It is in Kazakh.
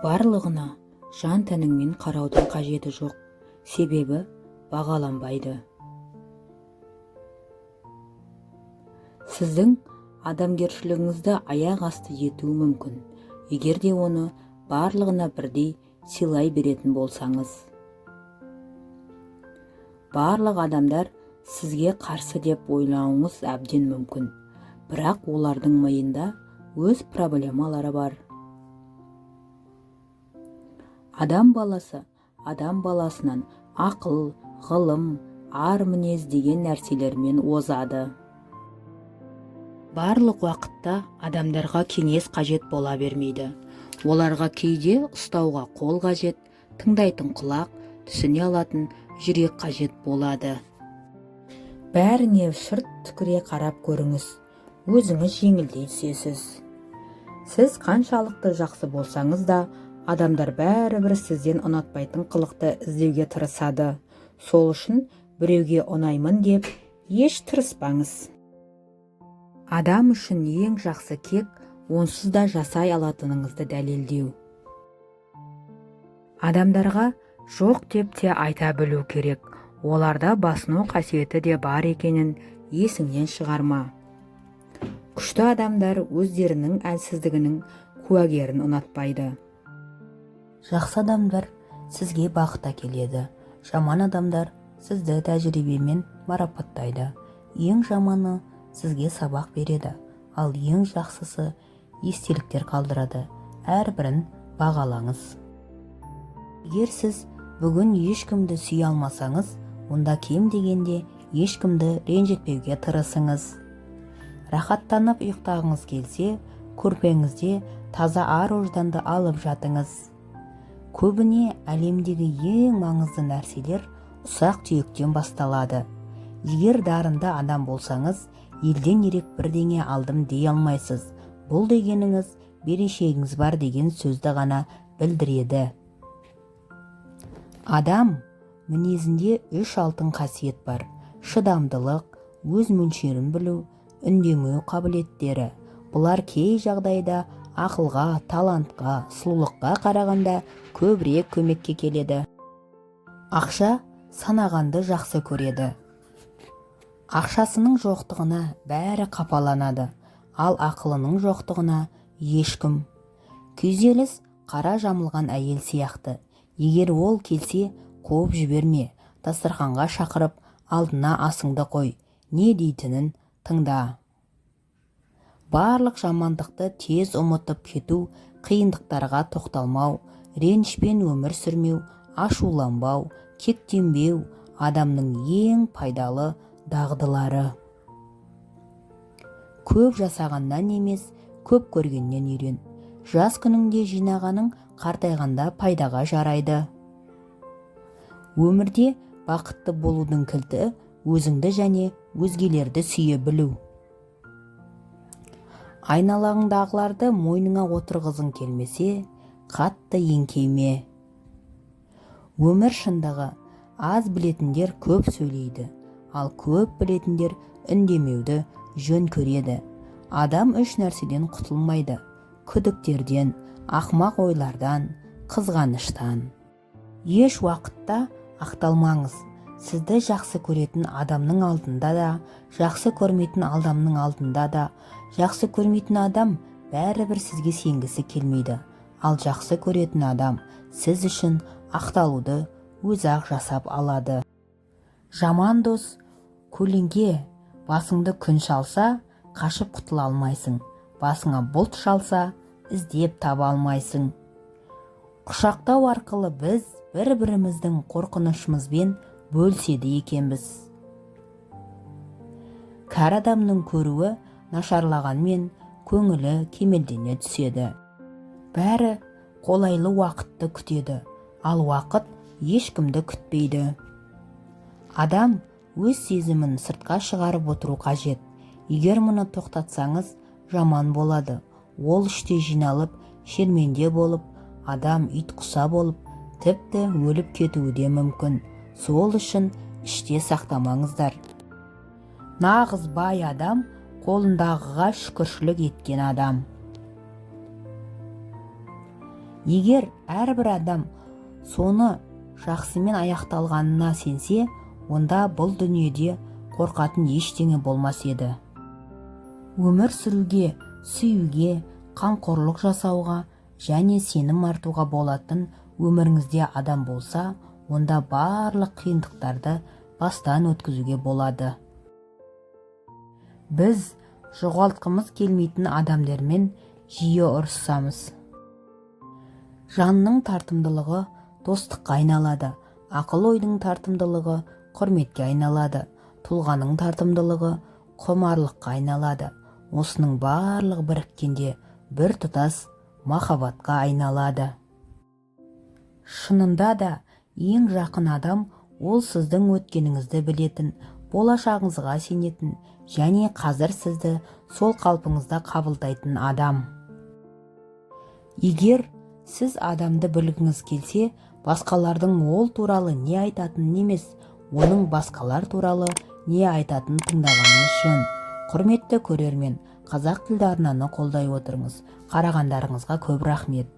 Барлығына жан тәніңмен қараудың қажеті жоқ, себебі бағаланбайды. Сіздің адамгершілігіңізді аяқ асты етуі мүмкін, егер де оны барлығына бірдей сыйлай беретін болсаңыз. Барлық адамдар сізге қарсы деп ойлауыңыз әбден мүмкін, бірақ олардың миында өз проблемалары бар. Адам баласы адам баласынан ақыл, ғылым, ар мінез деген нәрселермен озады. Барлық уақытта адамдарға кеңес қажет бола бермейді. Оларға кейде ұстауға қол қажет, тыңдайтын құлақ, түсіне алатын жүрек қажет болады. Бәріне шырт түкіре қарап көріңіз, өзіңіз жеңілдей түсесіз. Сіз қаншалықты жақсы болсаңыз да, адамдар бәрібір сізден ұнатпайтын қылықты іздеуге тырысады. Сол үшін біреуге ұнаймын деп еш тырыспаңыз. Адам үшін ең жақсы кек онсыз да жасай алатыныңызды дәлелдеу. Адамдарға жоқ деп те айта білу керек. Оларда басыну қасиеті де бар екенін есіңнен шығарма. Күшті адамдар өздерінің әлсіздігінің куәгерін ұнатпайды. Жақсы адамдар сізге бақыт әкеледі. Жаман адамдар сізді тәжірибемен марапаттайды. Ең жаманы сізге сабақ береді, ал ең жақсысы естеліктер қалдырады. Әрбірін бағалаңыз. Егер сіз бүгін ешкімді сүйе алмасаңыз, онда кем дегенде ешкімді ренжітпеуге тырысыңыз. Рахаттанып ұйықтағыңыз келсе, көрпеңізде таза ар-ожданды алып жатыңыз. Көбіне әлемдегі ең маңызды нәрселер ұсақ түйектен басталады. Егер дарынды адам болсаңыз, елден ерек бірдеңе алдым дей алмайсыз. Бұл дегеніңіз берешегіңіз бар деген сөзді ғана білдіреді. Адам мінезінде 3 алтын қасиет бар: шыдамдылық, өз мөлшерін білу, үндемеу қабілеттері. Бұлар кей жағдайда ақылға, талантқа, сұлулыққа қарағанда көбірек көмекке келеді. Ақша санағанды жақсы көреді. Ақшасының жоқтығына бәрі қапаланады, ал ақылының жоқтығына ешкім. Күйзеліс қара жамылған әйел сияқты. Егер ол келсе, қуып жіберме, дастарханға шақырып, алдына асыңды қой, не дейтінін тыңда. Барлық жамандықты тез ұмытып кету, қиындықтарға тоқталмау, ренішпен өмір сүрмеу, ашуланбау, кектенбеу адамның ең пайдалы дағдылары. Көп жасағаннан емес, көп көргеннен үйрен. Жас күніңде жинағаның қартайғанда пайдаға жарайды. Өмірде бақытты болудың кілті өзіңді және өзгелерді сүйе білу. Айналаңдағыларды мойныңа отырғызың келмесе, қатты еңкейме. Өмір шындығы: аз білетіндер көп сөйлейді, ал көп білетіндер үндемеуді жөн көреді. Адам 3 нәрседен құтылмайды: күдіктерден, ақымақ ойлардан, қызғаныштан. Еш уақытта ақталмаңыз. Сізді жақсы көретін адамның алдында да, жақсы көрмейтін адамның алдында да. Жақсы көрмейтін адам бәрібір сізге сенгісі келмейді, ал жақсы көретін адам сіз үшін ақталуды өзі-ақ жасап алады. Жаман дос көлеңке: басыңды күн шалса, қашып құтыла алмайсың. Басыңа бұлт шалса, іздеп таба алмайсың. Құшақтау арқылы біз бір-біріміздің қорқынышымызбен бөліседі екенбіз. Кәрі адамның көруі нашарлағанмен көңілі кемелдене түседі. Бәрі қолайлы уақытты күтеді, ал уақыт ешкімді күтпейді. Адам өз сезімін сыртқа шығарып отыру қажет. Егер мұны тоқтатсаңыз, жаман болады. Ол іште жиналып, шерменде болып, адам ит-құса болып, тіпті өліп кетуі де мүмкін. Сол үшін іште сақтамаңыздар. Нағыз бай адам қолындағыға шүкіршілік еткен адам. Егер әрбір адам соны жақсымен аяқталғанына сенсе, онда бұл дүниеде қорқатын ештеңе болмас еді. Өмір сүруге, сүюге, қамқорлық жасауға және сенім артуға болатын өміріңізде адам болса, онда барлық қиындықтарды бастан өткізуге болады. Біз жоғалтқымыз келмейтін адамдармен жиі ұрысамыз. Жанның тартымдылығы достыққа айналады, ақыл-ойдың тартымдылығы құрметке айналады, тұлғаның тартымдылығы құмарлыққа айналады. Осының барлығы біріккенде бір тұтас махаббатқа айналады. Шынында да ең жақын адам ол сіздің өткеніңізді білетін, болашағыңызға сенетін және қазір сізді сол қалпыңызда қабылдайтын адам. Егер сіз адамды білгіңіз келсе, басқалардың ол туралы не айтатынын емес, оның басқалар туралы не айтатынын тыңдағаныңыз жөн. Құрметті көрермен, қазақ тілді арнаны қолдай отырыңыз. Қарағандарыңызға көп рахмет.